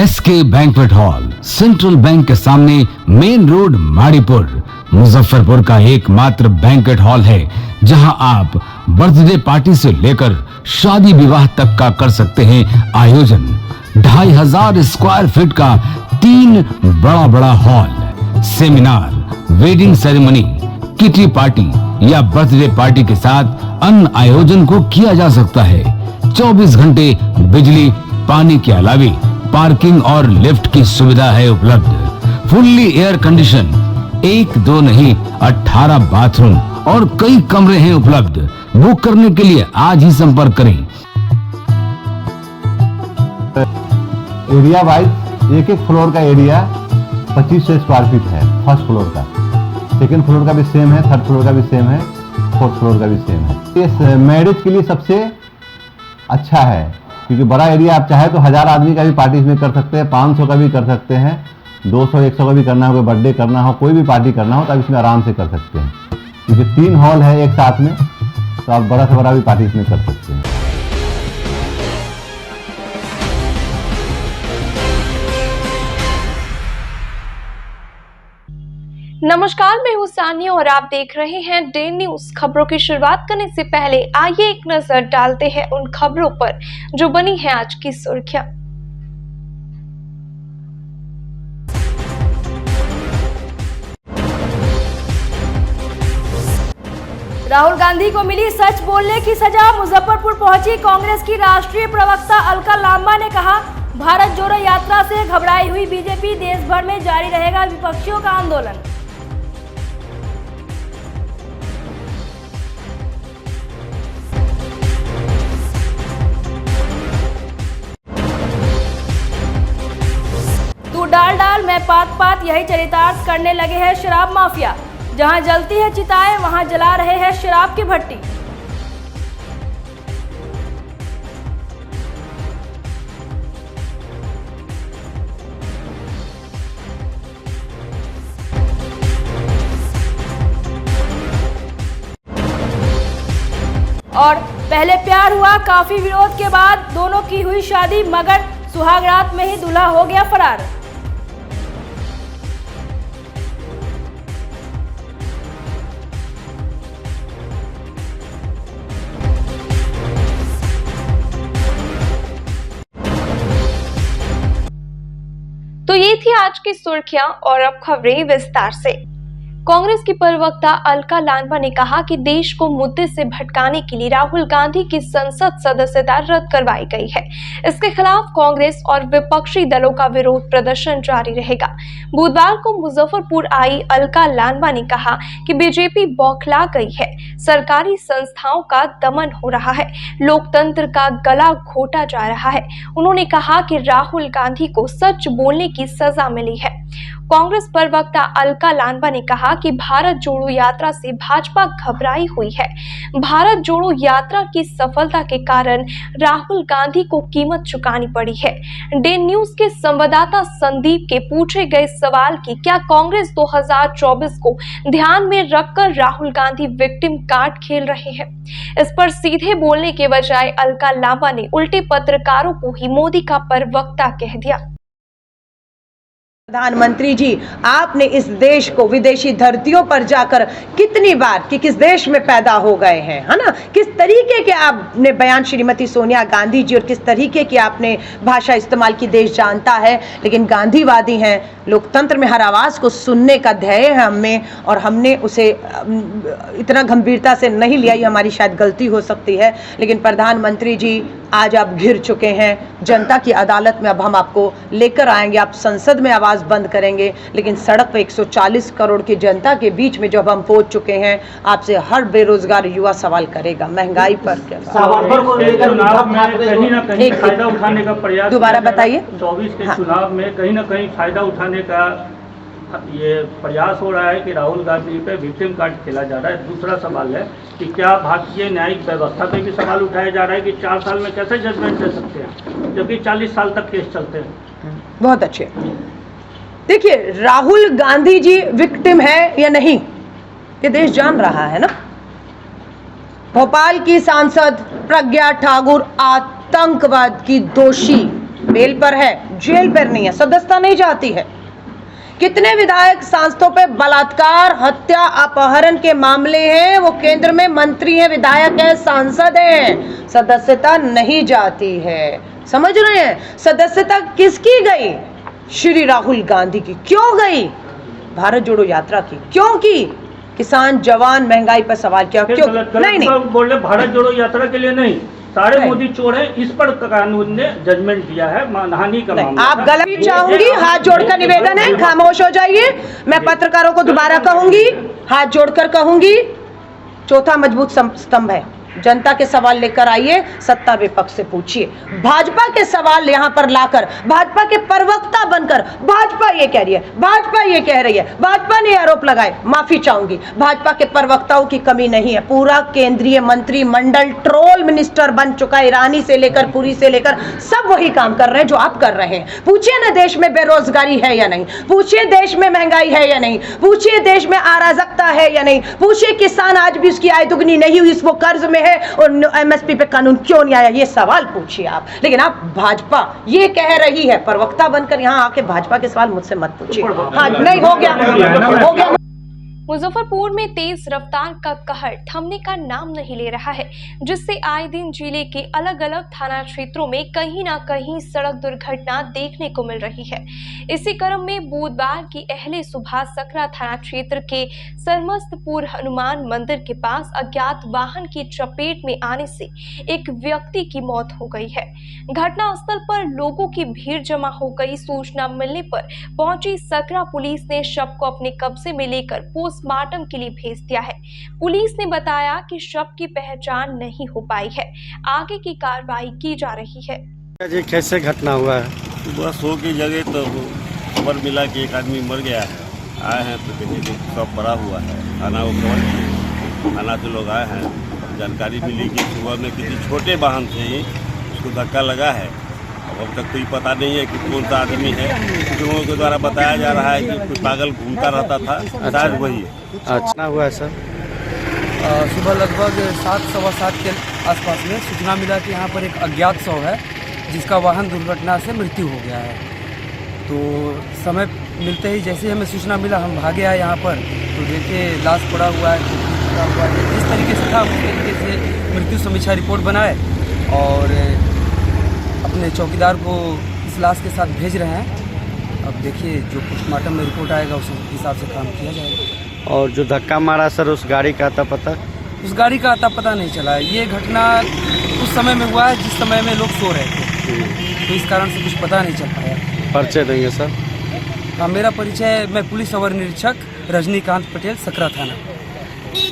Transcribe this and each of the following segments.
SK banquet hall, central bank के सामने, main road, Maripur, Muzaffarpur का एकमात्र बैंक्वेट हॉल है जहां आप बर्थडे पार्टी से लेकर शादी विवाह तक का कर सकते हैं आयोजन। 2500 स्क्वायर फीट का 3 बड़ा hall, seminar, wedding ceremony, kitty party या बर्थडे पार्टी के साथ अन्य आयोजन को किया जा सकता है। 24 घंटे बिजली पानी के अलावे पार्किंग और लिफ्ट की सुविधा है उपलब्ध। फुल्ली एयर कंडीशन, 1 2 नहीं 18 बाथरूम और कई कमरे हैं उपलब्ध। बुक करने के लिए आज ही संपर्क करें। एरिया वाइज एक फ्लोर का एरिया 2500 स्क्वायर फीट है। फर्स्ट फ्लोर का, सेकंड फ्लोर का भी सेम है, थर्ड फ्लोर का भी सेम है, फोर्थ फ्लोर का भी सेम है। ये मैरिज के लिए सबसे अच्छा है क्योंकि बड़ा एरिया, आप चाहे तो 1000 आदमी का भी पार्टी इसमें कर सकते हैं, 500 का भी कर सकते हैं, 200 100 का भी करना हो, कोई बर्थडे करना हो, कोई भी पार्टी करना हो तो आप इसमें आराम से कर सकते हैं क्योंकि 3 हॉल है एक साथ में, तो आप बड़ा से बड़ा भी पार्टी इसमें कर सकते हैं। नमस्कार, मैं हूं सानिया और आप देख रहे हैं डे न्यूज। खबरों की शुरुआत करने से पहले आइए एक नजर डालते हैं उन खबरों पर जो बनी है आज की सुर्खियां। राहुल गांधी को मिली सच बोलने की सजा। मुजफ्फरपुर पहुंची कांग्रेस की राष्ट्रीय प्रवक्ता अलका लांबा ने कहा, भारत जोड़ो यात्रा से घबराई हुई बीजेपी, देश भर में जारी रहेगा विपक्षियों का आंदोलन। तू डाल डाल मैं पात पात, यही चरितार्थ करने लगे हैं शराब माफिया। जहां जलती है चिताएं वहां जला रहे हैं शराब की भट्टी। और पहले प्यार हुआ, काफी विरोध के बाद दोनों की हुई शादी, मगर सुहाग रात में ही दूल्हा हो गया फरार। तो ये थी आज की सुर्खियां और अब खबरें विस्तार से। कांग्रेस की प्रवक्ता अलका लांबा ने कहा कि देश को मुद्दे से भटकाने के लिए राहुल गांधी की संसद सदस्यता रद्द करवाई गई है। इसके खिलाफ कांग्रेस और विपक्षी दलों का विरोध प्रदर्शन जारी रहेगा। बुधवार को मुजफ्फरपुर आई अलका लांबा ने कहा कि बीजेपी बौखला गई है, सरकारी संस्थाओं का दमन हो रहा है, लोकतंत्र का गला घोटा जा रहा है। उन्होंने कहा कि राहुल गांधी को सच बोलने की सजा मिली है। कांग्रेस प्रवक्ता अलका लांबा ने कहा कि भारत जोड़ो यात्रा से भाजपा घबराई हुई है। भारत जोड़ो यात्रा की सफलता के कारण राहुल गांधी को कीमत चुकानी पड़ी है। डे न्यूज के संवाददाता संदीप के पूछे गए सवाल कि क्या कांग्रेस 2024 को ध्यान में रखकर राहुल गांधी विक्टिम कार्ड खेल रहे हैं, इस पर सीधे बोलने के बजाय अलका लांबा ने उल्टे पत्रकारों को ही मोदी का प्रवक्ता कह दिया। प्रधानमंत्री जी, आपने इस देश को विदेशी धरतियों पर जाकर कितनी बार कि किस देश में पैदा हो गए हैं, है ना, किस तरीके के आपने बयान श्रीमती सोनिया गांधी जी और किस तरीके की आपने भाषा इस्तेमाल की देश जानता है। लेकिन गांधीवादी हैं, लोकतंत्र में हर आवाज़ को सुनने का ध्येय है हमें, और हमने उसे इतना गंभीरता से नहीं लिया। ये हमारी शायद गलती हो सकती है, लेकिन प्रधानमंत्री जी आज आप घिर चुके हैं जनता की अदालत में। अब हम आपको लेकर आएंगे, आप संसद में आवाज़ बंद करेंगे, लेकिन सड़क पे 140 करोड़ की जनता के बीच में जब हम पहुंच चुके हैं, आपसे हर बेरोजगार युवा सवाल करेगा महंगाई पर क्या फायदा उठाने का प्रयास। दोबारा बताइए। 24 के चुनाव में कहीं ना कहीं फायदा उठाने का ये प्रयास हो रहा है कि राहुल गांधी पे विक्टिम कार्ड खेला जा रहा है। दूसरा सवाल है कि क्या भारतीय न्यायिक व्यवस्था पे भी सवाल उठाया जा रहा है कि 4 साल में कैसे जजमेंट दे सकते हैं जबकि 40 साल तक केस चलते हैं। बहुत अच्छे। देखिए, राहुल गांधी जी विक्टिम है या नहीं, ये देश जान रहा है ना। भोपाल की सांसद प्रज्ञा ठाकुर आतंकवाद की दोषी बेल पर है, जेल पर नहीं है, सदस्यता नहीं जाती है। कितने विधायक सांसदों पे बलात्कार, हत्या, अपहरण के मामले हैं, वो केंद्र में मंत्री हैं, विधायक हैं, सांसद हैं, सदस्यता नहीं जाती है। समझ रहे हैं? सदस्यता किसकी गई? श्री राहुल गांधी की। क्यों गई? भारत जोड़ो यात्रा की। क्यों की? किसान, जवान, महंगाई पर सवाल किया। क्यों? नहीं बोल रहे भारत जोड़ो यात्रा के लिए नहीं, सारे मोदी चोर हैं, इस पर कानून ने जजमेंट दिया है, मानहानि का मामला। आप गलत चाहूंगी, हाथ जोड़कर निवेदन है, खामोश हो जाइए। मैं पत्रकारों को दोबारा कहूंगी, हाथ जोड़कर कहूंगी, चौथा मजबूत स्तंभ है। जनता के सवाल लेकर आइए, सत्ता विपक्ष से पूछिए। भाजपा के सवाल यहां पर लाकर, भाजपा के प्रवक्ता बनकर, भाजपा ये कह रही है, भाजपा ये कह रही है, भाजपा ने आरोप लगाए। माफी चाहूंगी, भाजपा के प्रवक्ताओं की कमी नहीं है। पूरा केंद्रीय मंत्रिमंडल ट्रोल मिनिस्टर बन चुका है। ईरानी से लेकर पुरी से लेकर सब वही काम कर रहे हैं जो आप कर रहे हैं। पूछिए ना देश में बेरोजगारी है या नहीं, पूछिए देश में महंगाई है या नहीं, पूछिए देश में अराजकता है या नहीं, पूछिए किसान आज भी उसकी आय दुगनी नहीं हुई, वो कर्ज में है और एमएसपी पे कानून क्यों नहीं आया, ये सवाल पूछिए आप। लेकिन आप भाजपा ये कह रही है, प्रवक्ता बनकर यहां आके भाजपा के सवाल मुझसे मत पूछिए। हाँ नहीं, हो गया। मुजफ्फरपुर में तेज रफ्तार का कहर थमने का नाम नहीं ले रहा है, जिससे आए दिन जिले के अलग अलग थाना क्षेत्रों में कहीं ना कहीं सड़क दुर्घटना देखने को मिल रही है। इसी क्रम में बुधवार की अहले सुबह सकरा थाना क्षेत्र के सरमस्तपुर हनुमान मंदिर के पास अज्ञात वाहन की चपेट में आने से एक व्यक्ति की मौत हो गई है। घटनास्थल पर लोगों की भीड़ जमा हो गई। सूचना मिलने पर पहुंची सकरा पुलिस ने शव को अपने कब्जे में लेकर पोस्टमार्टम के लिए भेज दिया है। पुलिस ने बताया कि शव की पहचान नहीं हो पाई है, आगे की कार्रवाई की जा रही है। जी कैसे घटना हुआ है? बस हो की जगह तो खबर मिला कि एक आदमी मर गया है। आए हैं तो देखिए कि सब बड़ा हुआ है। थाना वो खबर की, थाना से लोग आए हैं, जानकारी मिली कि सुबह में किसी छोटे वाहन से ही उसको धक्का लगा है। अब तक तो ये पता नहीं है कि कौन सा आदमी है। कुछ लोगों के द्वारा बताया जा रहा है कि कोई पागल घूमता रहता था, शायद वही है। अच्छा हुआ है सर? सुबह लगभग 7:15 के आसपास में सूचना मिला कि यहाँ पर एक अज्ञात शव है जिसका वाहन दुर्घटना से मृत्यु हो गया है। तो समय मिलते ही जैसे हमें सूचना मिला हम भागे आए यहाँ पर, तो देखे लाश पड़ा हुआ है, पड़ा हुआ है। जिस तरीके से था उस तरीके से मृत्यु समीक्षा रिपोर्ट बनाए और अपने चौकीदार को इस लाश के साथ भेज रहे हैं। अब देखिए जो पोस्टमार्टम में रिपोर्ट आएगा उस हिसाब से काम किया जाएगा। और जो धक्का मारा सर उस गाड़ी का आता पता? उस गाड़ी का आता पता नहीं चला है। ये घटना उस समय में हुआ है जिस समय में लोग सो रहे थे, तो इस कारण से कुछ पता नहीं चल पाया। परिचय देंगे सर? हाँ, मेरा परिचय, मैं पुलिस अवर निरीक्षक रजनीकांत पटेल, सकरा थाना।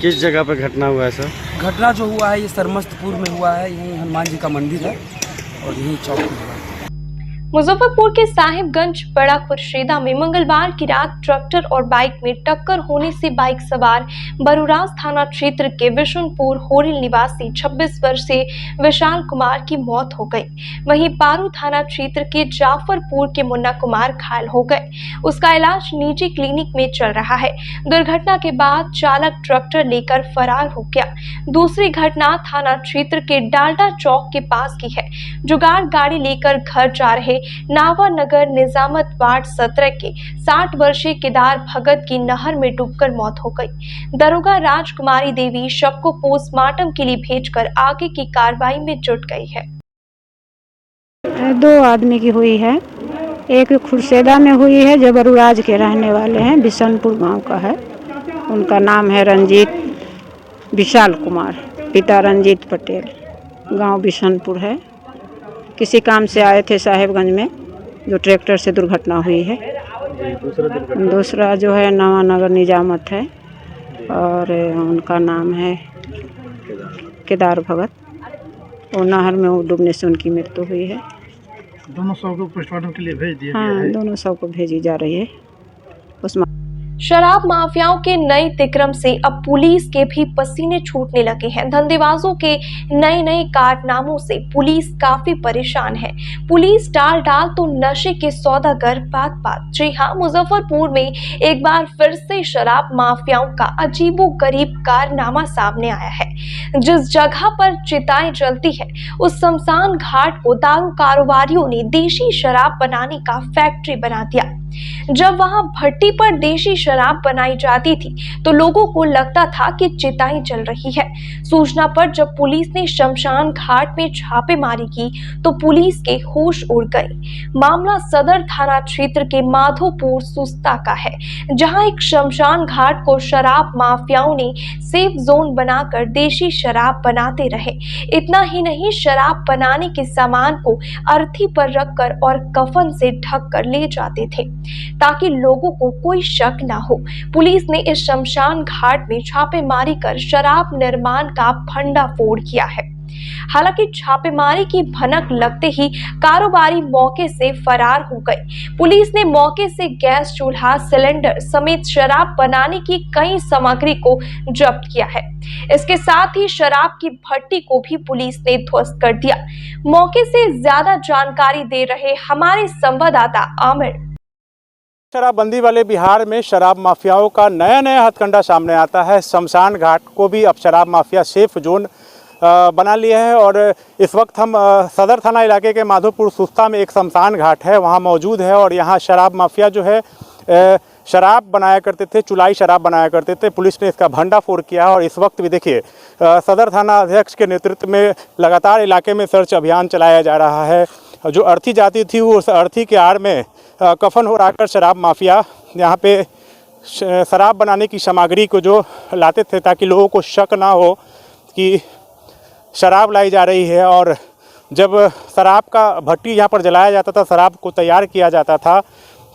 किस जगह पे घटना हुआ है सर? घटना जो हुआ है ये सरमस्तपुर में हुआ है। यहीं हनुमान जी का मंदिर है और यहीं चौक में हुआ है। मुजफ्फरपुर के साहिबगंज बड़ा खुर्शीदा में मंगलवार की रात ट्रैक्टर और बाइक में टक्कर होने से बाइक सवार बरूराज थाना क्षेत्र के विशुनपुर होरिल निवासी 26 वर्षीय विशाल कुमार की मौत हो गई। वहीं पारू थाना क्षेत्र के जाफरपुर के मुन्ना कुमार घायल हो गए। उसका इलाज निजी क्लिनिक में चल रहा है। दुर्घटना के बाद चालक ट्रैक्टर लेकर फरार हो गया। दूसरी घटना थाना क्षेत्र के डाल्टा चौक के पास की है। जुगाड़ गाड़ी लेकर घर जा रहे नावा नगर निजामत वार्ड 17 के 60 वर्षीय केदार भगत की नहर में डूबकर मौत हो गई। दरोगा राजकुमारी देवी शव को पोस्टमार्टम के लिए भेजकर आगे की कार्रवाई में जुट गई है। 2 आदमी की हुई है। एक खुर्सेदा में हुई है जो बरूराज के रहने वाले हैं, बिशनपुर गांव का है। उनका नाम है रंजीत विशाल कुमार, पिता रंजीत पटेल, गांव बिशनपुर है। किसी काम से आए थे साहेबगंज में, जो ट्रैक्टर से दुर्घटना हुई है। दूसरा जो है नवा नगर निजामत है और उनका नाम है केदार भगत। वो नहर में वो डूबने से उनकी मृत्यु हुई है। दोनों शव को पोस्टमार्टम के लिए भेज दिया हाँ, गया है। दोनों शव को भेजी जा रही है। शराब माफियाओं के नए तिक्रम से अब पुलिस के भी पसीने छूटने लगे हैं। धंधेबाजों के नए नए कारनामों से पुलिस काफी परेशान है। पुलिस डाल तो नशे के सौदागर बात। जी हाँ, मुजफ्फरपुर में एक बार फिर से शराब माफियाओं का अजीबोगरीब कारनामा सामने आया है। जिस जगह पर चिताएं जलती है उस शमशान घाट को दारू कारोबारियों ने देशी शराब बनाने का फैक्ट्री बना दिया। जब वहां भट्टी पर देशी शराब बनाई जाती थी तो लोगों को लगता था कि चिताएं जल रही है। सूचना पर जब पुलिस ने शमशान घाट में छापेमारी की तो पुलिस के होश उड़ गए। मामला सदर थाना क्षेत्र के माधोपुर सुस्ता का है, जहां एक शमशान घाट को शराब माफियाओं ने सेफ जोन बनाकर देशी शराब बनाते रहे। इतना ही नहीं, शराब बनाने के सामान को अर्थी पर रखकर और कफन से ढक कर ले जाते थे ताकि लोगों को कोई शक ना हो। पुलिस ने इस शमशान घाट में छापेमारी कर शराब निर्माण का भंडाफोड़ किया है। हालांकि छापेमारी की भनक लगते ही कारोबारी मौके से फरार हो गए। पुलिस ने मौके से गैस चूल्हा, सिलेंडर समेत शराब बनाने की कई सामग्री को जब्त किया है। इसके साथ ही शराब की भट्टी को भी पुलिस ने ध्वस्त कर दिया। मौके से ज्यादा जानकारी दे रहे हमारे संवाददाता आमिर। शराबबंदी वाले बिहार में शराब माफियाओं का नया हथकंडा सामने आता है। शमशान घाट को भी अब शराब माफिया सेफ जोन बना लिया है और इस वक्त हम सदर थाना इलाके के माधोपुर सुस्ता में एक शमशान घाट है, वहाँ मौजूद है और यहाँ शराब माफिया जो है शराब बनाया करते थे, चुलाई शराब बनाया करते थे। पुलिस ने इसका भंडाफोड़ किया और इस वक्त भी देखिए सदर थाना अध्यक्ष के नेतृत्व में लगातार इलाके में सर्च अभियान चलाया जा रहा है। जो अर्थी जाती थी वो उस अर्थी के आड़ में कफन हो रखकर शराब माफिया यहाँ पे शराब बनाने की सामग्री को जो लाते थे ताकि लोगों को शक ना हो कि शराब लाई जा रही है। और जब शराब का भट्टी यहाँ पर जलाया जाता था, शराब को तैयार किया जाता था,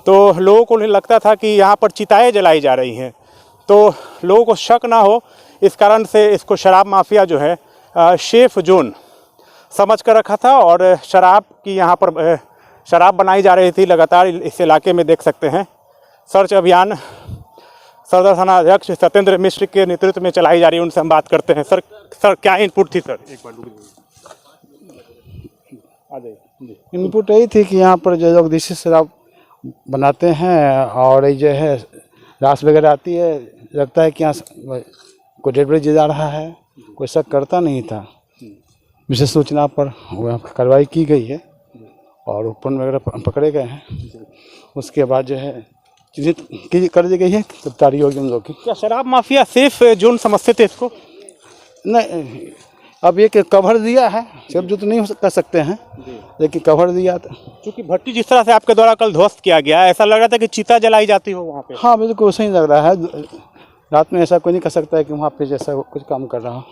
तो लोगों को लगता था कि यहाँ पर चिताएं जलाई जा रही हैं, तो लोगों को शक ना हो इस कारण से इसको शराब माफिया जो है सेफ जोन समझ कर रखा था और शराब की यहाँ पर शराब बनाई जा रही थी। लगातार इस इलाके में देख सकते हैं सर्च अभियान सदर थाना अध्यक्ष सत्येंद्र मिश्र के नेतृत्व में चलाई जा रही है। उनसे हम बात करते हैं। सर क्या इनपुट थी सर? एक बार आ जाइए। इनपुट यही थी कि यहाँ पर जो लोग देसी शराब बनाते हैं और ये जो है रास वगैरह आती है, लगता है कि यहाँ कोई डेड बॉडी जा रहा है, कोई शक करता नहीं था। विशेष सूचना पर वहाँ कार्रवाई की गई है और उपकरण वगैरह पकड़े गए हैं। उसके बाद जो है चीज़ें कर दी गई है, गिरफ्तारी होगी उन लोग की। क्या शराब माफिया सेफ जोन समझते थे इसको? नहीं, अब एक कवर दिया है, सब जो तो नहीं कर सकते हैं, लेकिन कवर दिया था। क्योंकि भट्टी जिस तरह से आपके द्वारा कल ध्वस्त किया गया, ऐसा लग रहा था कि चिता जलाई जाती हो वहाँ पे। हाँ, बिल्कुल वैसा ही लग रहा है। रात में ऐसा कोई नहीं कर सकता है कि वहाँ पे जैसा कुछ काम कर रहा हो,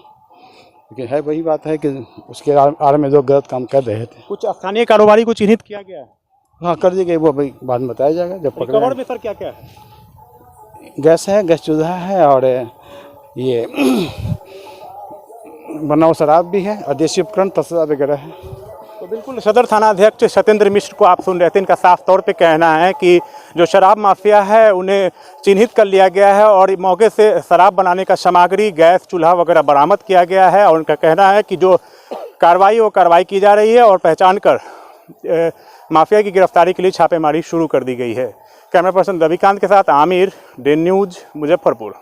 लेकिन है वही बात है कि उसके आड़ में लोग गलत काम कर रहे थे। कुछ स्थानीय कारोबारी को चिन्हित किया गया है? हाँ, कर दी गई, वो भाई बाद में बताया जाएगा जब पकड़े। कवर में सर क्या क्या है? गैस है, गैस चूल्हा है और ये बनाओ शराब भी है और देसी उपकरण तस्ला वगैरह है। तो बिल्कुल सदर थाना अध्यक्ष सत्येंद्र मिश्र को आप सुन रहे थे। इनका साफ तौर पे कहना है कि जो शराब माफिया है उन्हें चिन्हित कर लिया गया है और मौके से शराब बनाने का सामग्री, गैस चूल्हा वगैरह बरामद किया गया है और उनका कहना है कि जो कार्रवाई वो कार्रवाई की जा रही है और पहचान कर माफिया की गिरफ्तारी के लिए छापेमारी शुरू कर दी गई है। कैमरा पर्सन रविकांत के साथ आमिर, डेन न्यूज, मुजफ्फरपुर।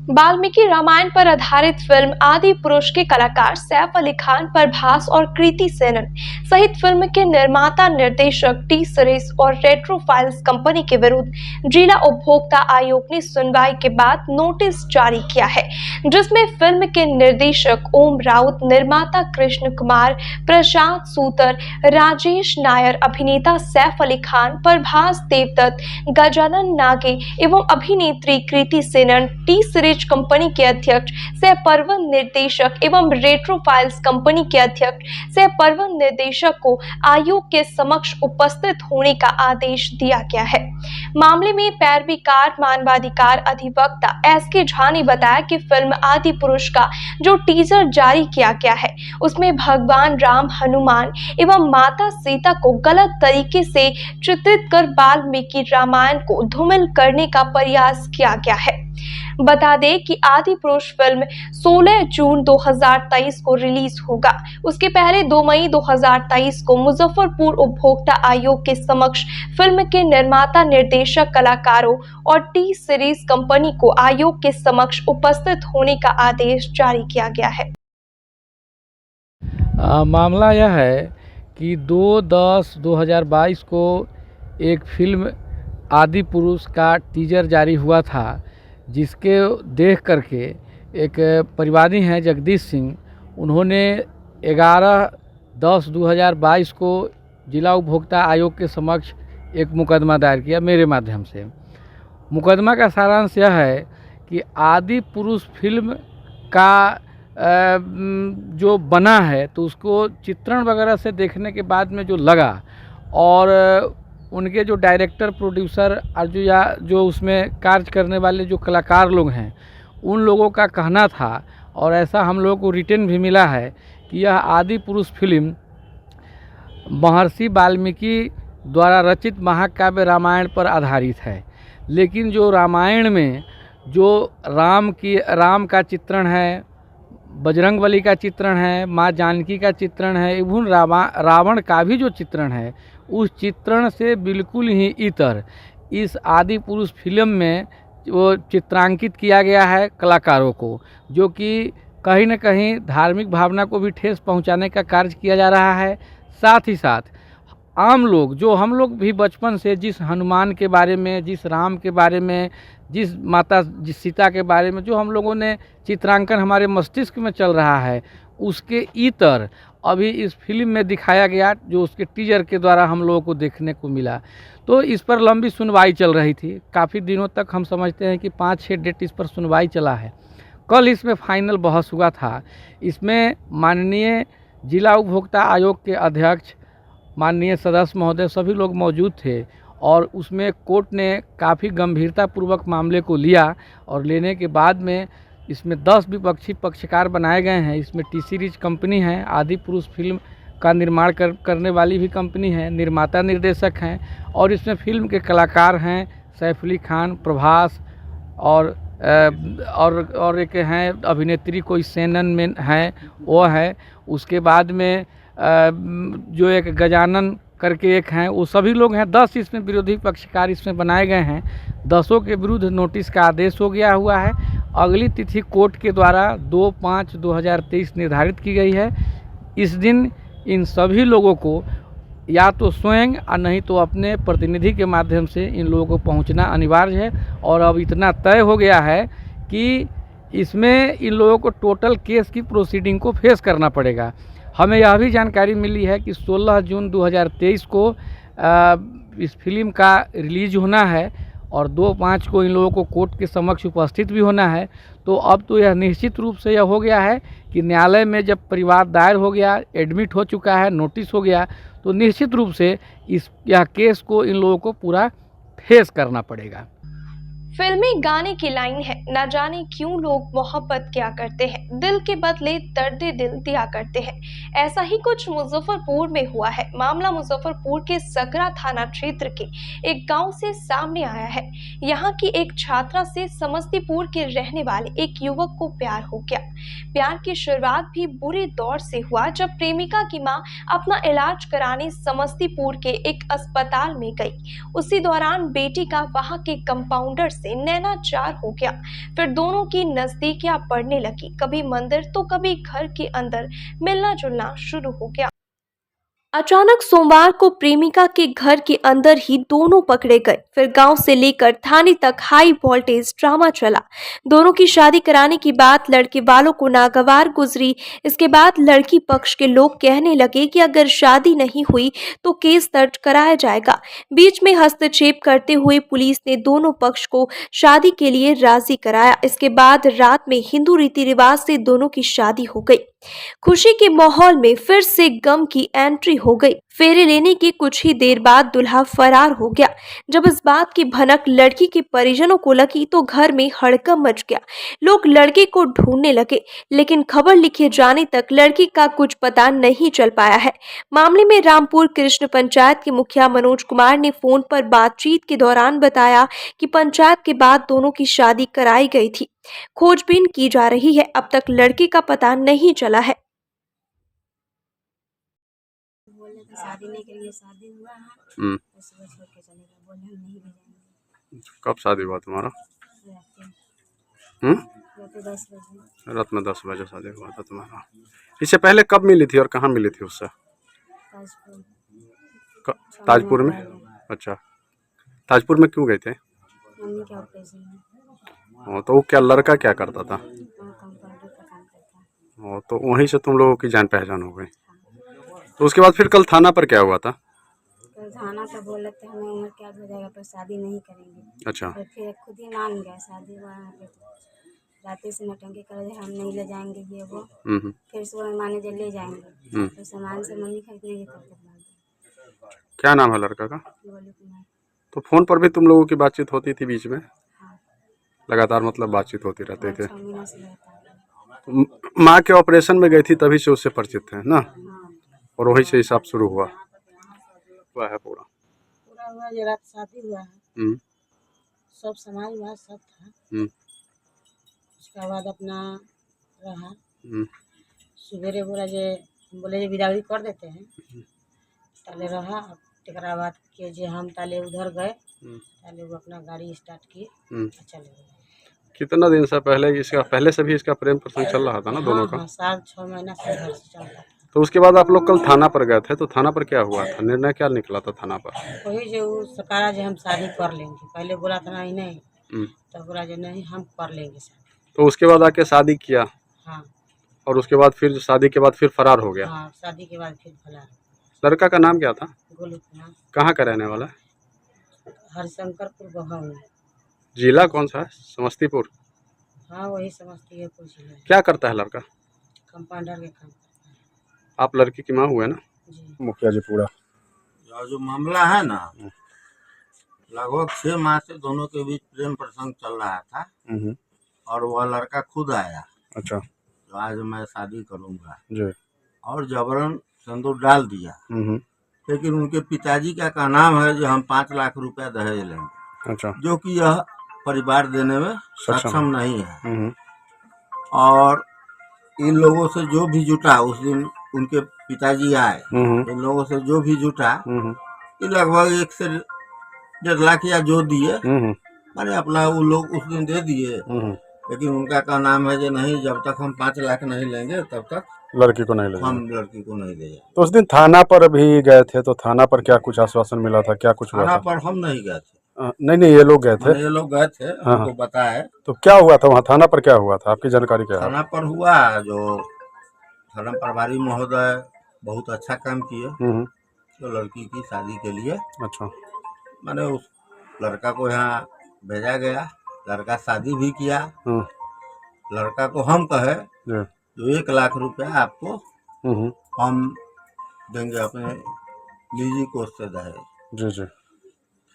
वाल्मीकि रामायण पर आधारित फिल्म आदि पुरुष के कलाकार सैफ अली खान, प्रभास और कृति सेनन सहित फिल्म के निर्माता निर्देशक टी सीरीज और रेट्रो फाइल्स कंपनी के विरुद्ध जिला उपभोक्ता आयोग ने सुनवाई के बाद नोटिस जारी किया है, जिसमें फिल्म के निर्देशक ओम राउत, निर्माता कृष्ण कुमार, प्रशांत सूतर, राजेश नायर, अभिनेता सैफ अली खान, प्रभास देवदत्त, गजानन नागे एवं अभिनेत्री Kriti Sanon T series series company के अध्यक्ष सह प्रबंध निर्देशक एवं रेट्रो फाइल्स कंपनी के अध्यक्ष सह प्रबंध निर्देशक को आयोग के समक्ष उपस्थित होने का आदेश दिया गया है। मामले में पैरवीकार मानवाधिकार अधिवक्ता SK झा ने बताया कि फिल्म आदि पुरुष का जो टीजर जारी किया गया है उसमें भगवान राम, हनुमान एवं माता सीता को गलत तरीके से चित्रित कर वाल्मीकि रामायण को धूमिल करने का प्रयास किया गया है। बता दें कि आदि पुरुष फिल्म 16 जून 2023 को रिलीज होगा। उसके पहले 2 मई 2023 को मुजफ्फरपुर उपभोक्ता आयोग के समक्ष फिल्म के निर्माता, निर्देशक, कलाकारों और टी सीरीज कंपनी को आयोग के समक्ष उपस्थित होने का आदेश जारी किया गया है। मामला यह है कि 2/10/2022 को एक फिल्म आदि पुरुष का टीजर जारी हुआ था, जिसके देख करके एक परिवादी हैं जगदीश सिंह, उन्होंने 11/10/2022 को जिला उपभोक्ता आयोग के समक्ष एक मुकदमा दायर किया मेरे माध्यम से। मुकदमा का सारांश यह है कि आदि पुरुष फिल्म का जो बना है तो उसको चित्रण वगैरह से देखने के बाद में जो लगा, और उनके जो डायरेक्टर, प्रोड्यूसर और जो उसमें कार्य करने वाले जो कलाकार लोग हैं, उन लोगों का कहना था, और ऐसा हम लोगों को रिटर्न भी मिला है कि यह आदि पुरुष फिल्म महर्षि वाल्मीकि द्वारा रचित महाकाव्य रामायण पर आधारित है। लेकिन जो रामायण में जो राम का चित्रण है, बजरंगबली का चित्रण है, माँ जानकी का चित्रण है, एवं रावण का भी जो चित्रण है, उस चित्रण से बिल्कुल ही इतर इस आदि पुरुष फिल्म में वो चित्रांकित किया गया है कलाकारों को, जो कि कहीं न कहीं धार्मिक भावना को भी ठेस पहुंचाने का कार्य किया जा रहा है। साथ ही साथ आम लोग, जो हम लोग भी बचपन से जिस हनुमान के बारे में, जिस राम के बारे में, जिस सीता के बारे में जो हम लोगों ने चित्रांकन हमारे मस्तिष्क में चल रहा है, उसके इतर अभी इस फिल्म में दिखाया गया, जो उसके टीजर के द्वारा हम लोगों को देखने को मिला। तो इस पर लंबी सुनवाई चल रही थी काफ़ी दिनों तक। हम समझते हैं कि 5-6 डेट इस पर सुनवाई चला है। कल इसमें फाइनल बहस हुआ था। इसमें माननीय जिला उपभोक्ता आयोग के अध्यक्ष, माननीय सदस्य महोदय, सभी लोग मौजूद थे, और उसमें कोर्ट ने काफ़ी गंभीरतापूर्वक मामले को लिया, और लेने के बाद में इसमें 10 विपक्षी पक्षकार बनाए गए हैं। इसमें टी सीरीज कंपनी है, आदि पुरुष फिल्म का निर्माण करने वाली भी कंपनी है, निर्माता निर्देशक हैं, और इसमें फिल्म के कलाकार हैं सैफ अली खान, प्रभास, और एक हैं अभिनेत्री कोई सेनन में है, वो है। उसके बाद में जो एक गजानन करके एक हैं, वो सभी लोग हैं। 10 इसमें विरोधी पक्षकार इसमें बनाए गए हैं। 10 के विरुद्ध नोटिस का आदेश हो गया हुआ है। अगली तिथि कोर्ट के द्वारा 2/5/2023 निर्धारित की गई है। इस दिन इन सभी लोगों को या तो स्वयं और नहीं तो अपने प्रतिनिधि के माध्यम से इन लोगों को पहुंचना अनिवार्य है। और अब इतना तय हो गया है कि इसमें इन लोगों को टोटल केस की प्रोसीडिंग को फेस करना पड़ेगा। हमें यह भी जानकारी मिली है कि 16 जून 2023 को इस फिल्म का रिलीज होना है, और 2/5 को इन लोगों को कोर्ट के समक्ष उपस्थित भी होना है। तो अब तो यह निश्चित रूप से यह हो गया है कि न्यायालय में जब परिवाद दायर हो गया, एडमिट हो चुका है, नोटिस हो गया, तो निश्चित रूप से यह केस को इन लोगों को पूरा फेस करना पड़ेगा। फिल्मी गाने की लाइन है, न जाने क्यों लोग मोहब्बत क्या करते हैं, दिल के बदले दर्द दिल दिया करते हैं। ऐसा ही कुछ मुजफ्फरपुर में हुआ है। मामला मुजफ्फरपुर के सकरा थाना क्षेत्र के एक गांव से सामने आया है। यहां की एक छात्रा से समस्तीपुर के रहने वाले एक युवक को प्यार हो गया। प्यार की शुरुआत भी बुरे दौर से हुआ, जब प्रेमिका की मां अपना इलाज कराने समस्तीपुर के एक अस्पताल में गई। उसी दौरान बेटी का वहां के कंपाउंडर से नैनाचार हो गया। फिर दोनों की नजदीकियां बढ़ने लगी। कभी मंदिर तो कभी घर के अंदर मिलना जुलना शुरू हो गया। अचानक सोमवार को प्रेमिका के घर के अंदर ही दोनों पकड़े गए। फिर गांव से लेकर थाने तक हाई वोल्टेज ड्रामा चला। दोनों की शादी कराने की बात लड़के वालों को नागवार गुजरी। इसके बाद लड़की पक्ष के लोग कहने लगे कि अगर शादी नहीं हुई तो केस दर्ज कराया जाएगा। बीच में हस्तक्षेप करते हुए पुलिस ने दोनों पक्ष को शादी के लिए राजी कराया। इसके बाद रात में हिंदू रीति रिवाज से दोनों की शादी हो गई। खुशी के माहौल में फिर से गम की एंट्री हो गई। फेरे लेने के कुछ ही देर बाद दूल्हा फरार हो गया। जब इस बात की भनक लड़की के परिजनों को लगी तो घर में हड़कंप मच गया। लोग लड़के को ढूंढने लगे, लेकिन खबर लिखे जाने तक लड़की का कुछ पता नहीं चल पाया है। मामले में रामपुर कृष्ण पंचायत के मुखिया मनोज कुमार ने फोन पर बातचीत के दौरान बताया कि पंचायत के बाद दोनों की शादी कराई गई थी। खोजबीन की जा रही है। अब तक लड़के का पता नहीं चला है। शादी नहीं करेंगे, शादी हुआ है सुबह छोड़ के चले गए, बोले हम नहीं ले जाएंगे। कब शादी हुआ तुम्हारा? रात में 10 बजे शादी हुआ था तुम्हारा। इससे पहले कब मिली थी और कहाँ मिली थी उससे? ताजपुर में। अच्छा, ताजपुर में क्यों गए थे? मम्मी के ऑपरेशन में। तो वो क्या लड़का क्या करता था? तो वहीं से तुम लोगों की जान पहचान हो गई। तो उसके बाद फिर कल थाना पर क्या हुआ था? कल थाना पर बोले थे हमें उम्र क्या हो जाएगा पर शादी नहीं करेंगे। अच्छा। फिर खुद ही मान गया शादी हुआ है। तो रात से नटंकी कर रहे हम नहीं ले जाएंगे ये वो। फिर सुबह में माने ले जाएंगे तो सामान से मम्मी खरीदने की करते। क्या नाम है लड़का का? गोलू कुमार। तो फोन पर भी तुम लोगों की बातचीत होती थी बीच में? लगातार मतलब बातचीत होती रहते थे। माँ के ऑपरेशन में गई थी तभी से उससे परिचित थे ना? और वही से हिसाब शुरू हुआ है पूरा हुआ। ये रात शादी हुआ है, सब समाज हुआ, सब था। उसके बाद अपना रहा। सवेरे बोले जे विदाई कर देते हैं, ताले रहा। टेकरा बाद के जे हम ताले उधर गए, ताले वो अपना गाड़ी स्टार्ट किए चले गए। कितना दिन से पहले से भी इसका प्रेम प्रसंग चल रहा था ना दोनों का? साल 6 महीना से घर से चल रहा था। तो उसके बाद आप लोग कल थाना पर गए थे, तो थाना पर क्या हुआ था? निर्णय क्या निकला था थाना पर? वही जो सकारा जो हम शादी कर लेंगे, पहले बोला था नहीं तो बोला जो नहीं हम कर लेंगे शादी। तो उसके बाद आके शादी किया? हाँ। और उसके बाद फिर शादी के बाद फिर फरार हो गया? हाँ, शादी के बाद फिर फरार। लड़का का नाम क्या था? गोलू कुमार। कहाँ का रहने वाला है? हरिशंकरपुर बहाऊ। जिला कौन सा है? समस्तीपुर। हाँ, वही समस्तीपुर जिला। क्या करता है लड़का? कंपाउंडर के काम। आप लड़की की माँ हुए ना? मुखिया जी पूरा जो मामला है ना, लगभग 6 माह से दोनों के बीच प्रेम प्रसंग चल रहा था। और वह लड़का खुद आया। अच्छा। तो आज मैं शादी करूंगा जी। और जबरन सिंदूर डाल दिया। लेकिन उनके पिताजी का कहना है जो हम 5 लाख रुपया दहेज लेंगे। अच्छा। जो कि यह परिवार देने में सक्षम नहीं है। और इन लोगों से जो भी जुटा, उस दिन उनके पिताजी आए, इन लोगों से जो भी जुटा ये लगभग 1 से 1.5 लाख या जो दिए, मैंने अपना वो लोग उस दिन दे दिए। लेकिन उनका का नाम है जो नहीं, जब तक हम 5 लाख नहीं लेंगे तब तक लड़की को नहीं ले हम लड़की को नहीं दे। तो उस दिन थाना पर भी गए थे, तो थाना पर क्या कुछ आश्वासन मिला था? क्या कुछ हुआ था? थाना पर हम नहीं गए थे। नहीं, ये लोग गए थे। ये लोग गए थे, हमको बताए। तो क्या हुआ था वहाँ थाना पर? क्या हुआ था, आपकी जानकारी क्या है? थाना पर हुआ जो थाना प्रभारी महोदय बहुत अच्छा काम किए। तो लड़की की शादी के लिए अच्छा मैंने उस लड़का को यहाँ भेजा गया। लड़का शादी भी किया। लड़का को हम कहे जो 1 लाख रुपया आपको हम देंगे अपने निजी कोष से दहेज। जी जी।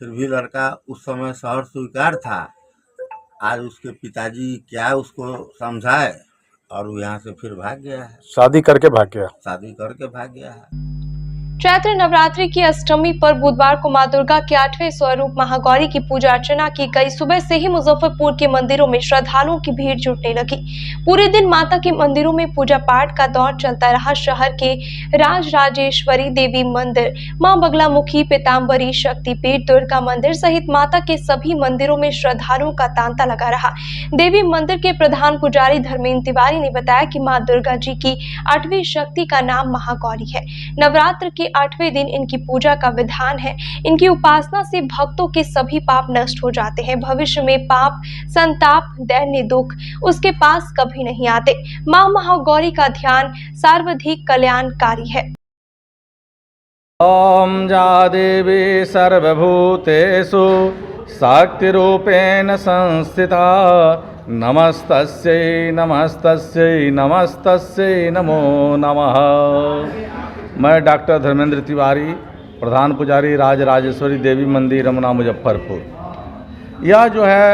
फिर भी लड़का उस समय शहर स्वीकार था। आज उसके पिताजी क्या उसको समझाए और वो यहाँ से फिर भाग गया है। शादी करके भाग गया? शादी करके भाग गया है। चैत्र नवरात्रि की अष्टमी पर बुधवार को मां दुर्गा के 8वें स्वरूप महागौरी की पूजा अर्चना की गई। सुबह से ही मुजफ्फरपुर के मंदिरों में श्रद्धालुओं की भीड़ जुटने लगी। पूरे दिन माता के मंदिरों में पूजा पाठ का दौर चलता रहा। शहर के राजराजेश्वरी देवी मंदिर, मां बगलामुखी, पीताम्बरी शक्तिपीठ, दुर्गा मंदिर सहित माता के सभी मंदिरों में श्रद्धालुओं का तांता लगा रहा। देवी मंदिर के प्रधान पुजारी धर्मेंद्र तिवारी ने बताया कि मां दुर्गा जी की 8वीं शक्ति का नाम महागौरी है। नवरात्र के 8वें दिन इनकी पूजा का विधान है। इनकी उपासना से भक्तों के सभी पाप नष्ट हो जाते हैं। भविष्य में पाप, संताप, दैन्य दुख उसके पास कभी नहीं आते। मां महागौरी का ध्यान सर्वाधिक कल्याणकारी है। ओम जा देवी सर्वभूतेषु शक्तिरूपेण संस्थिता नमस्तस्यै नमस्तस्यै नमस्तस्यै नमो नमः। मैं डॉक्टर धर्मेंद्र तिवारी, प्रधान पुजारी राजराजेश्वरी देवी मंदिर रमना मुजफ्फरपुर। यह जो है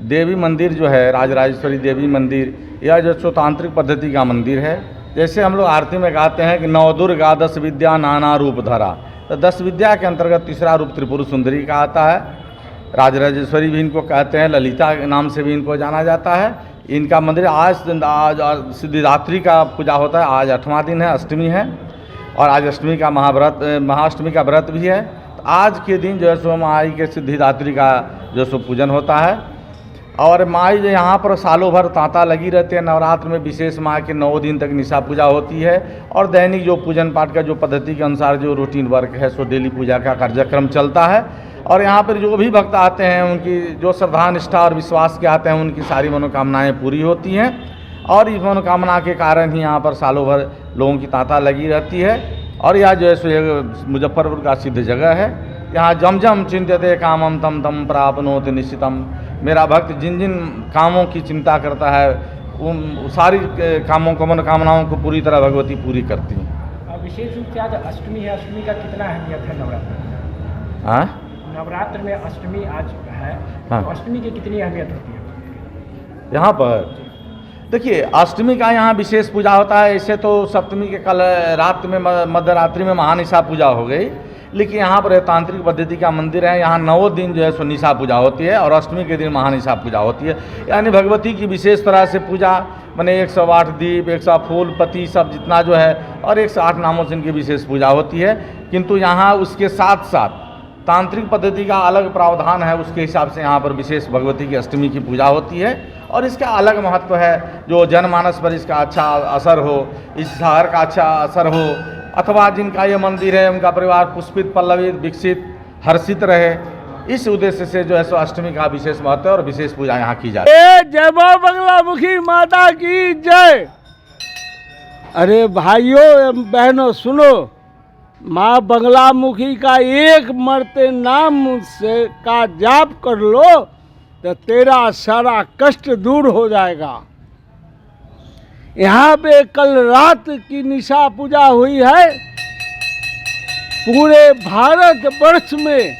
देवी मंदिर जो है राजराजेश्वरी देवी मंदिर, यह जो स्वतांत्रिक पद्धति का मंदिर है। जैसे हम लोग आरती में गाते हैं कि नौ दुर्गा 10 विद्या नाना रूप धरा, तो 10 विद्या के अंतर्गत तीसरा रूप त्रिपुर सुंदरी का आता है। राजराजेश्वरी भी इनको कहते हैं, ललिता के नाम से भी इनको जाना जाता है। इनका मंदिर आज सिद्धिदात्री का पूजा होता है। आज 8वां दिन है, अष्टमी है, और आज अष्टमी का महाअष्टमी का व्रत भी है। तो आज के दिन जो है सो माई के सिद्धिदात्री का जो सो पूजन होता है। और माई जो यहाँ पर सालों भर तांता लगी रहते हैं। नवरात्र में विशेष माँ के 9 दिन तक निशा पूजा होती है, और दैनिक जो पूजन पाठ का जो पद्धति के अनुसार जो रूटीन वर्क है सो डेली पूजा का कार्यक्रम चलता है। और यहाँ पर जो भी भक्त आते हैं, उनकी जो श्रद्धा निष्ठा और विश्वास के आते हैं, उनकी सारी मनोकामनाएं पूरी होती हैं। और इस मनोकामना के कारण ही यहाँ पर सालों भर लोगों की तांता लगी रहती है। और यह जो है सो मुजफ्फरपुर का सिद्ध जगह है। यहाँ जम जम चिंत्यते कामम तम तम प्राप्नोति निश्चितम। मेरा भक्त जिन जिन कामों की चिंता करता है, उन सारी कामों को मनोकामनाओं को पूरी तरह भगवती पूरी करती हैं। विशेष रूप से आज अष्टमी है, अष्टमी का कितना अहमियत है नवरात्र में? हाँ, नवरात्र में अष्टमी आज है, हाँ। तो अष्टमी की कितनी अहमियत होती है यहाँ पर? देखिए, अष्टमी का यहाँ विशेष पूजा होता है। ऐसे तो सप्तमी के कल रात में मध्य रात्रि में महानिशा पूजा हो गई, लेकिन यहाँ पर तांत्रिक पद्धति का मंदिर है। यहाँ 9 दिन जो है सो निशा पूजा होती है, और अष्टमी के दिन महानिशा पूजा होती है। यानी भगवती की विशेष तरह से पूजा, माने 108 दीप, 100 फूल पत्ती सब जितना जो है, और 108 नामों से इनकी विशेष पूजा होती है। किंतु यहाँ उसके साथ साथ तांत्रिक पद्धति का अलग प्रावधान है, उसके हिसाब से यहाँ पर विशेष भगवती की अष्टमी की पूजा होती है। और इसका अलग महत्व है, जो जनमानस पर इसका अच्छा असर हो, इस शहर का अच्छा असर हो, अथवा जिनका ये मंदिर है उनका परिवार पुष्पित, पल्लवित, विकसित, हर्षित रहे, इस उद्देश्य से जो है सो अष्टमी का विशेष महत्व है और विशेष पूजा यहाँ की जाती है। जय मां बंगलामुखी माता की जय। अरे भाइयों एवं बहनों सुनो, माँ बंगलामुखी का एक मरते नाम से का जाप कर लो तो तेरा सारा कष्ट दूर हो जाएगा। यहाँ पे कल रात की निशा पूजा हुई है। पूरे भारत वर्ष में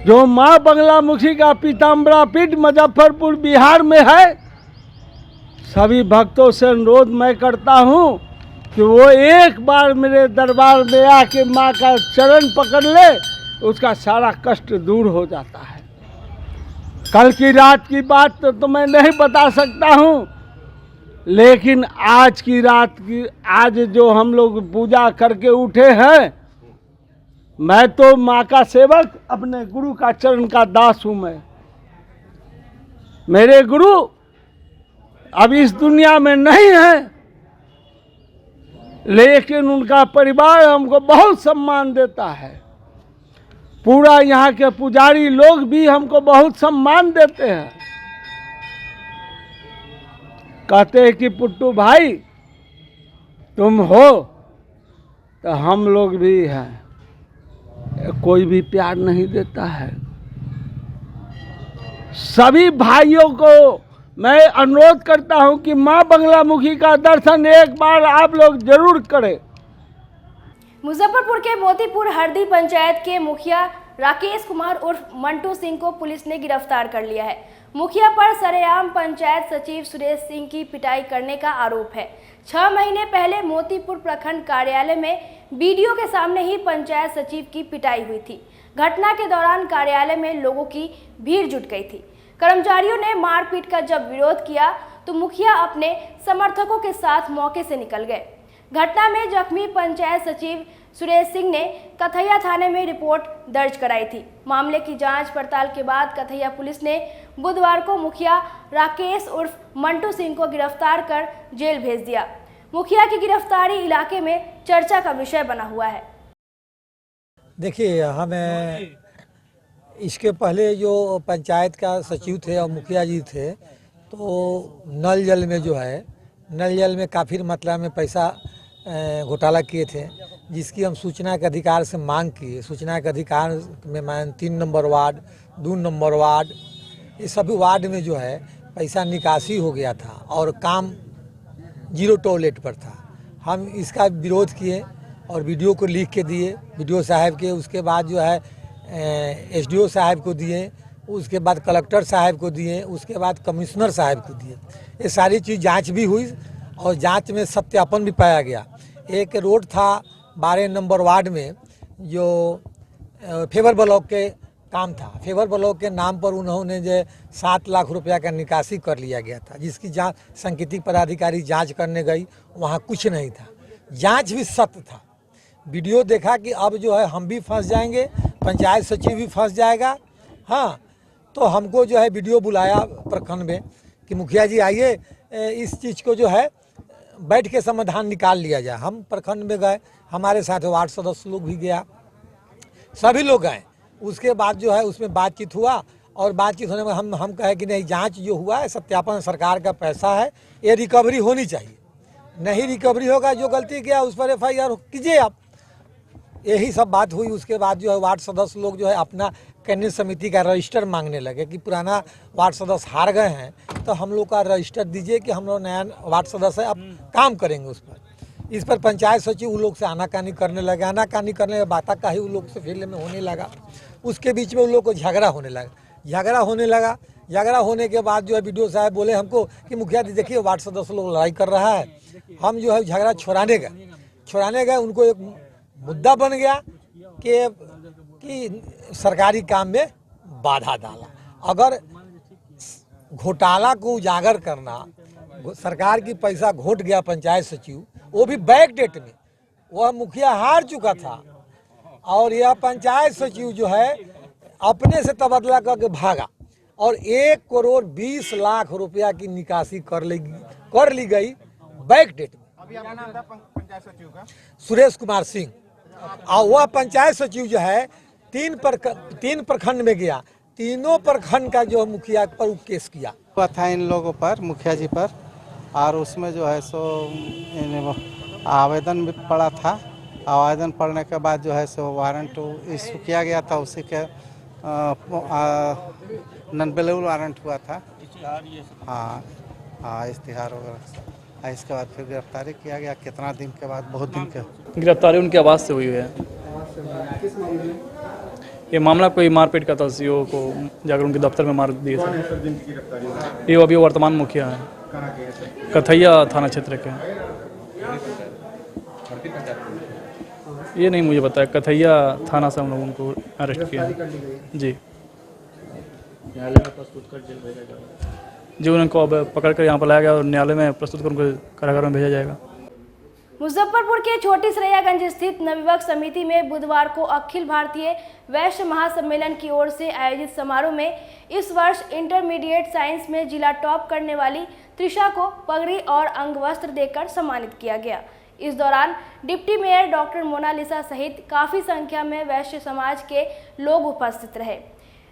जो माँ बंगलामुखी का पीताम्बरा पीठ मुजफ्फरपुर बिहार में है, सभी भक्तों से अनुरोध मैं करता हूँ कि वो एक बार मेरे दरबार में आके माँ का चरण पकड़ ले, उसका सारा कष्ट दूर हो जाता है। कल की रात की बात तो मैं नहीं बता सकता हूँ, लेकिन आज की रात की, आज जो हम लोग पूजा करके उठे हैं, मैं तो माँ का सेवक, अपने गुरु का चरण का दास हूँ। मैं, मेरे गुरु अब इस दुनिया में नहीं है, लेकिन उनका परिवार हमको बहुत सम्मान देता है। पूरा यहाँ के पुजारी लोग भी हमको बहुत सम्मान देते हैं। कहते हैं कि पुट्टू भाई तुम हो तो हम लोग भी हैं। कोई भी प्यार नहीं देता है। सभी भाइयों को मैं अनुरोध करता हूं कि मां बंगलामुखी का दर्शन एक बार आप लोग जरूर करें। मुजफ्फरपुर के मोतीपुर हरदी पंचायत के मुखिया राकेश कुमार उर्फ मंटू सिंह को पुलिस ने गिरफ्तार कर लिया है। मुखिया पर सरेआम पंचायत सचिव सुरेश सिंह की पिटाई करने का आरोप है। 6 महीने पहले मोतीपुर प्रखंड कार्यालय में वीडियो के सामने ही पंचायत सचिव की पिटाई हुई थी। घटना के दौरान कार्यालय में लोगों की भीड़ जुट गई थी। कर्मचारियों ने मारपीट का जब विरोध किया तो मुखिया अपने समर्थकों के साथ मौके से निकल गए। घटना में जख्मी पंचायत सचिव सुरेश सिंह ने कथैया थाने में रिपोर्ट दर्ज कराई थी। मामले की जांच पड़ताल के बाद कथैया पुलिस ने बुधवार को मुखिया राकेश उर्फ मंटू सिंह को गिरफ्तार कर जेल भेज दिया। मुखिया की गिरफ्तारी इलाके में चर्चा का विषय बना हुआ है। देखिए, हमें इसके पहले जो पंचायत का सचिव थे और मुखिया जी थे, तो नल जल में जो है, नल जल में काफ़ी मात्रा में पैसा घोटाला किए थे, जिसकी हम सूचना के अधिकार से मांग किए। सूचना के अधिकार में मैं 3 नंबर वार्ड, 2 नंबर वार्ड, ये सभी वार्ड में जो है पैसा निकासी हो गया था और काम 0 टॉयलेट पर था। हम इसका विरोध किए और वीडियो को लिख के दिए वीडियो साहब के। उसके बाद जो है एसडीओ साहब को दिए, उसके बाद कलेक्टर साहब को दिए, उसके बाद कमिश्नर साहब को दिए। ये सारी चीज़ जांच भी हुई और जांच में सत्यापन भी पाया गया। एक रोड था 12 नंबर वार्ड में जो फेवर ब्लॉक के काम था। फेवर ब्लॉक के नाम पर उन्होंने जो 7 लाख रुपया का निकासी कर लिया गया था, जिसकी जांच सांकेतिक पदाधिकारी जांच करने गई, वहाँ कुछ नहीं था। जांच भी सत्य था। वीडियो देखा कि अब जो है हम भी फंस जाएंगे, पंचायत सचिव भी फंस जाएगा। हाँ, तो हमको जो है वीडियो बुलाया प्रखंड में कि मुखिया जी आइए, इस चीज़ को जो है बैठ के समाधान निकाल लिया जाए। हम प्रखंड में गए, हमारे साथ वार्ड सदस्य लोग भी गया, सभी लोग गए। उसके बाद जो है उसमें बातचीत हुआ और बातचीत होने में हम कहे कि नहीं, जांच जो हुआ है सत्यापन सरकार का पैसा है, ये रिकवरी होनी चाहिए। नहीं रिकवरी होगा, जो गलती किया उस पर FIR कीजिए आप। यही सब बात हुई। उसके बाद जो है वार्ड सदस्य लोग जो है अपना कैबिनेट समिति का रजिस्टर मांगने लगे कि पुराना वार्ड सदस्य हार गए हैं तो हम लोग का रजिस्टर दीजिए कि हम लोग नया वार्ड सदस्य है, अब काम करेंगे उस पर। इस पर पंचायत सचिव उन लोग से आनाकानी करने लगे। आनाकानी करने के बात का ही उन लोग से फील्ड में होने लगा। उसके बीच में उन लोग को झगड़ा होने लगा। झगड़ा होने के बाद जो है वीडियो साहब बोले हमको कि मुखिया जी देखिए वार्ड सदस्य लोग लड़ाई कर रहा है। हम जो है झगड़ा छोड़ाने गए। उनको एक मुद्दा बन गया कि सरकारी काम में बाधा डाला। अगर घोटाला को उजागर करना, सरकार की पैसा घोट गया पंचायत सचिव, वो भी बैक डेट में, वह मुखिया हार चुका था और यह पंचायत सचिव जो है अपने से तबादला करके भागा और 1 करोड़ 20 लाख रुपया की निकासी कर ली गई बैक डेट में। सुरेश कुमार सिंह। और वह पंचायत सचिव जो है 3 प्रखंड में गया, तीनों प्रखंड का जो मुखिया पर केस किया हुआ था इन लोगों पर, मुखिया जी पर। और उसमें जो है सो आवेदन भी पड़ा था। आवेदन पड़ने के बाद जो है सो वारंट इशू किया गया था। उसी के नॉन अवेलेबल वारंट हुआ था। हाँ, इश्तिहार वगैरह। इसके बाद फिर गिरफ्तारी किया गया। कितना दिन के बाद? बहुत दिन के। गिरफ्तारी उनकी आवाज़ से हुई है। ये मामला कोई मारपीट का था, सीओ को जाकर उनके दफ्तर में मार दिए थे। ये अभी वर्तमान मुखिया है, कथैया थाना क्षेत्र के। ये नहीं मुझे पता है, कथैया थाना से हम लोग उनको अरेस्ट किया जी। न्यायालय में प्रस्तुत कर जेल भेजा जाएगा जी। उनको अब पकड़ कर यहाँ पर लाया गया और न्यायालय में प्रस्तुत कर उनको कारागार में भेजा जाएगा। मुजफ्फरपुर के छोटी सरैयागंज स्थित नवयुवक समिति में बुधवार को अखिल भारतीय वैश्य महासम्मेलन की ओर से आयोजित समारोह में इस वर्ष इंटरमीडिएट साइंस में जिला टॉप करने वाली त्रिशा को पगड़ी और अंगवस्त्र देकर सम्मानित किया गया। इस दौरान डिप्टी मेयर डॉक्टर मोनालिसा सहित काफ़ी संख्या में वैश्य समाज के लोग उपस्थित रहे।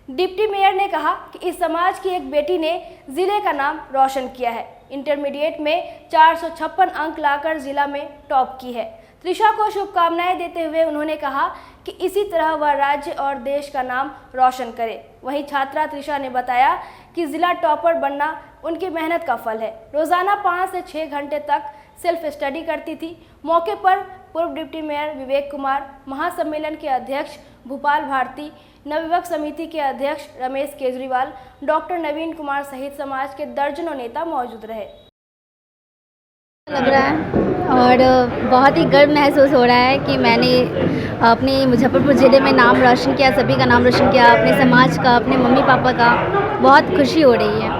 डिप्टी मेयर ने कहा कि इस समाज की एक बेटी ने जिले का नाम रोशन किया है। इंटरमीडिएट में 456 अंक लाकर जिला में टॉप की है। त्रिशा को शुभकामनाएं देते हुए उन्होंने कहा कि इसी तरह वह राज्य और देश का नाम रोशन करे। वहीं छात्रा त्रिशा ने बताया कि जिला टॉपर बनना उनकी मेहनत का फल है। रोजाना 5 से 6 घंटे तक सेल्फ स्टडी करती थी। मौके पर पूर्व डिप्टी मेयर विवेक कुमार, महासम्मेलन के अध्यक्ष भूपाल भारती, नवयुवक समिति के अध्यक्ष रमेश केजरीवाल, डॉक्टर नवीन कुमार सहित समाज के दर्जनों नेता मौजूद रहे। लग रहा है और बहुत ही गर्व महसूस हो रहा है कि मैंने अपने मुजफ्फरपुर ज़िले में नाम रोशन किया, सभी का नाम रोशन किया, अपने समाज का, अपने मम्मी पापा का। बहुत खुशी हो रही है।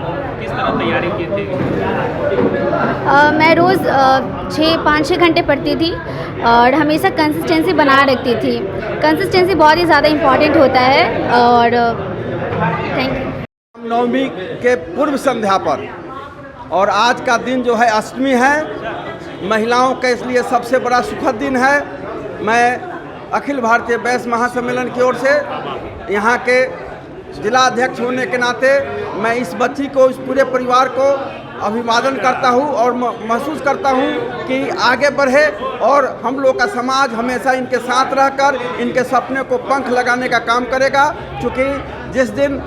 किस तरह तैयारी की थी? मैं रोज़ 5-6 घंटे पढ़ती थी और हमेशा कंसिस्टेंसी बना रखती थी। कंसिस्टेंसी बहुत ही ज़्यादा इम्पॉर्टेंट होता है। और थैंक यू। नवमी के पूर्व संध्या पर और आज का दिन जो है अष्टमी है, महिलाओं के लिए सबसे बड़ा सुखद दिन है। मैं अखिल भारतीय वैश्य महासम्मेलन की ओर से यहाँ के जिला अध्यक्ष होने के नाते मैं इस बच्ची को, इस पूरे परिवार को अभिवादन करता हूँ और महसूस करता हूँ कि आगे बढ़े और हम लोग का समाज हमेशा इनके साथ रहकर इनके सपने को पंख लगाने का काम करेगा। क्योंकि जिस दिन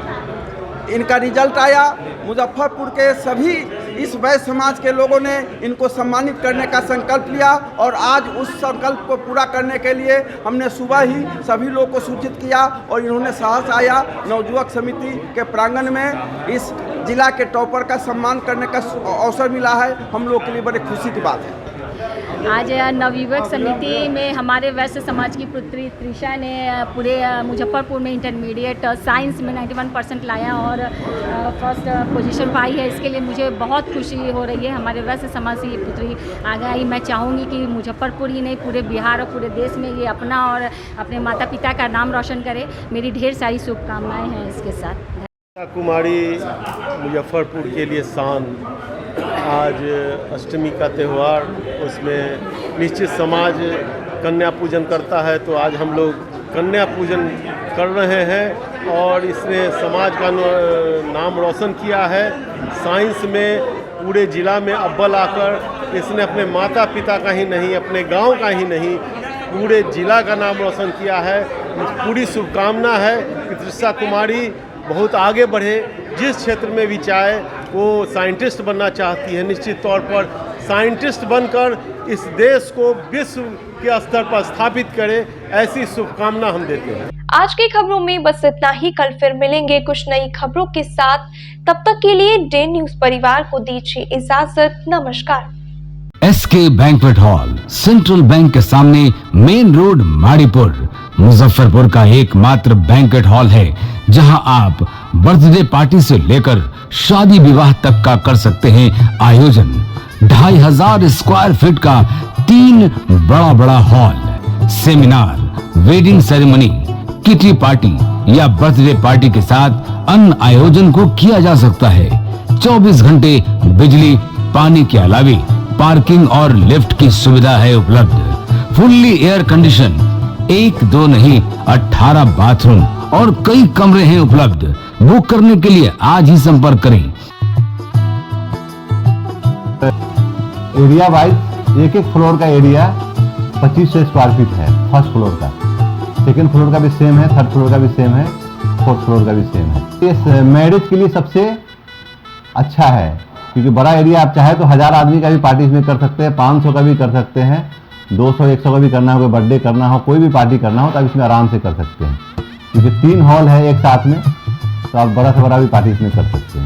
इनका रिजल्ट आया, मुजफ्फरपुर के सभी इस वैश्य समाज के लोगों ने इनको सम्मानित करने का संकल्प लिया और आज उस संकल्प को पूरा करने के लिए हमने सुबह ही सभी लोगों को सूचित किया और इन्होंने साहस आया। नवयुवक समिति के प्रांगण में इस जिला के टॉपर का सम्मान करने का अवसर मिला है, हम लोग के लिए बड़ी खुशी की बात है। आज नवयुवक समिति में हमारे वैश्य समाज की पुत्री त्रिशा ने पूरे मुजफ्फरपुर में इंटरमीडिएट साइंस में 91% लाया और फर्स्ट पोजीशन पाई है। इसके लिए मुझे बहुत खुशी हो रही है। हमारे वैश्य समाज से ये पुत्री आगे आई। मैं चाहूँगी कि मुजफ्फरपुर ही नहीं, पूरे बिहार और पूरे देश में ये अपना और अपने माता पिता का नाम रोशन करे। मेरी ढेर सारी शुभकामनाएँ हैं इसके साथ। कुमारी मुजफ्फरपुर के लिए शान। आज अष्टमी का त्यौहार, उसमें निश्चित समाज कन्या पूजन करता है, तो आज हम लोग कन्या पूजन कर रहे हैं और इसने समाज का नाम रोशन किया है। साइंस में पूरे ज़िला में अव्वल आकर इसने अपने माता पिता का ही नहीं, अपने गांव का ही नहीं, पूरे ज़िला का नाम रोशन किया है। पूरी शुभकामना है कि त्रिशा कुमारी बहुत आगे बढ़े, जिस क्षेत्र में भी चाहे वो साइंटिस्ट बनना चाहती है, निश्चित तौर पर साइंटिस्ट बनकर इस देश को विश्व के स्तर पर स्थापित करे, ऐसी शुभकामना हम देते हैं। आज की खबरों में बस इतना ही। कल फिर मिलेंगे कुछ नई खबरों के साथ। तब तक के लिए डे न्यूज परिवार को दीजिए इजाजत। नमस्कार। SK banquet hall, central bank के सामने, मेन रोड, माड़ीपुर, मुजफ्फरपुर का एकमात्र बैंक्वेट हॉल है जहां आप बर्थडे पार्टी से लेकर शादी विवाह तक का कर सकते हैं आयोजन। 2500 स्क्वायर फीट का 3 बड़ा hall, seminar, wedding ceremony, kitty party या बर्थडे पार्टी के साथ अन्य आयोजन को किया जा सकता है। 24 घंटे बिजली पानी के अलावे पार्किंग और लिफ्ट की सुविधा है उपलब्ध। फुल्ली एयर कंडीशन, 1 2 नहीं 18 बाथरूम और कई कमरे हैं उपलब्ध। बुक करने के लिए आज ही संपर्क करें। एरिया वाइज एक फ्लोर का एरिया 2500 स्क्वायर फीट है। फर्स्ट फ्लोर का, सेकंड फ्लोर का भी सेम है, थर्ड फ्लोर का भी सेम है, फोर्थ फ्लोर का भी सेम है। इस मैरिज के लिए सबसे अच्छा है क्योंकि बड़ा एरिया, आप चाहे तो 1000 आदमी का भी पार्टी इसमें कर सकते हैं, 500 का भी कर सकते हैं, 200-100 का भी करना हो, कोई बर्थडे करना हो, कोई भी पार्टी करना हो तो आप इसमें आराम से कर सकते हैं। क्योंकि 3 हॉल है एक साथ में, तो आप बड़ा से बड़ा भी पार्टी इसमें कर सकते हैं।